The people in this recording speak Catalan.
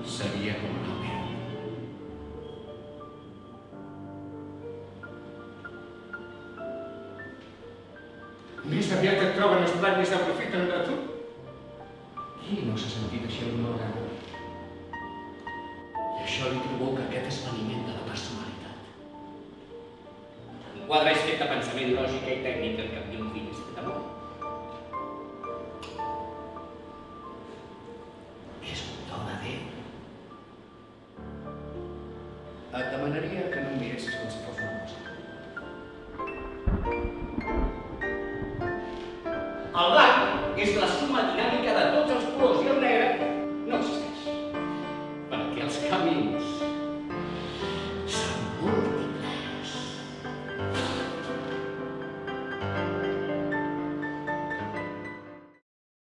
Seria com una mel. Més aviat et troben estrany i s'aprofiten de tu. Qui no s'ha sentit així alguna vegada? I això li provoca aquest esvaniment de la personalitat. Un quadre és fet de pensament, lògica i tècnica, en canvi un fill és fet d'amor. És un do de Déu. Et demanaria que no em miressis com si fos una cosa. El blanc és la